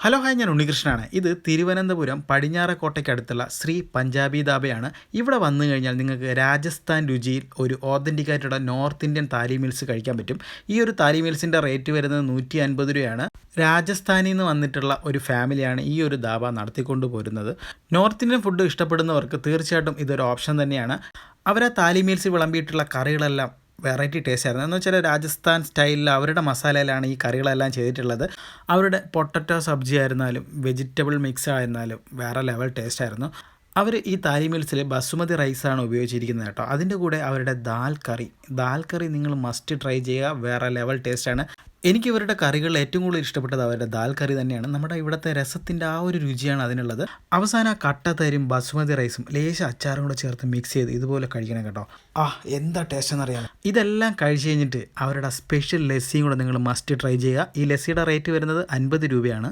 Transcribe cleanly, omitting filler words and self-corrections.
Hello hi, ഞാൻ ഉണ്ണികൃഷ്ണനാണ്. ഇത് തിരുവനന്തപുരം പടിഞ്ഞാറക്കോട്ടയ്ക്കടുത്തുള്ള ശ്രീ പഞ്ചാബി ധാബയാണ്. ഇവിടെ വന്നു കഴിഞ്ഞാൽ നിങ്ങൾക്ക് രാജസ്ഥാൻ രുചിയിൽ ഒരു ഓതൻറ്റിക് ആയിട്ടുള്ള നോർത്ത് ഇന്ത്യൻ താലി മീൽസ് കഴിക്കാൻ പറ്റും. ഈ ഒരു താലി മീൽസിൻ്റെ റേറ്റ് വരുന്നത് 150 രൂപയാണ്. രാജസ്ഥാനിൽ നിന്ന് വന്നിട്ടുള്ള ഒരു ഫാമിലിയാണ് ഈ ഒരു ധാബ നടത്തിക്കൊണ്ട് പോരുന്നത്. നോർത്ത് ഇന്ത്യൻ ഫുഡ് ഇഷ്ടപ്പെടുന്നവർക്ക് തീർച്ചയായിട്ടും ഇതൊരു ഓപ്ഷൻ തന്നെയാണ്. അവർ ആ താലി മീൽസ് വിളമ്പിയിട്ടുള്ള കറികളെല്ലാം വെറൈറ്റി ടേസ്റ്റ് ആയിരുന്നു. എന്ന് വെച്ചാൽ രാജസ്ഥാൻ സ്റ്റൈലിൽ അവരുടെ മസാലയിലാണ് ഈ കറികളെല്ലാം ചെയ്തിട്ടുള്ളത്. അവരുടെ പൊട്ടറ്റോ സബ്ജി ആയിരുന്നാലും വെജിറ്റബിൾ മിക്സ് ആയിരുന്നാലും വേറെ ലെവൽ ടേസ്റ്റ് ആയിരുന്നു. അവർ ഈ താലി മീൽസിൽ ബസുമതി റൈസാണ് ഉപയോഗിച്ചിരിക്കുന്നത് കേട്ടോ. അതിൻ്റെ കൂടെ അവരുടെ ദാൽ കറി നിങ്ങൾ മസ്റ്റ് ട്രൈ ചെയ്യുക, വേറെ ലെവൽ ടേസ്റ്റാണ്. എനിക്ക് ഇവരുടെ കറികളിൽ ഏറ്റവും കൂടുതൽ ഇഷ്ടപ്പെട്ടത് അവരുടെ ദാൽ കറി തന്നെയാണ്. നമ്മുടെ ഇവിടുത്തെ രസത്തിൻ്റെ ആ ഒരു രുചിയാണ് അതിനുള്ളത്. അവസാനം ആ കട്ടത്തരും ബസുമതി റൈസും ലേശ അച്ചാറും കൂടെ ചേർത്ത് മിക്സ് ചെയ്ത് ഇതുപോലെ കഴിക്കണം കേട്ടോ. എന്താ ടേസ്റ്റ് എന്നറിയാം. ഇതെല്ലാം കഴിച്ച് കഴിഞ്ഞിട്ട് അവരുടെ സ്പെഷ്യൽ ലസ്സിയും കൂടെ നിങ്ങൾ മസ്റ്റ് ട്രൈ ചെയ്യുക. ഈ ലസ്സിയുടെ റേറ്റ് വരുന്നത് 50 രൂപയാണ്.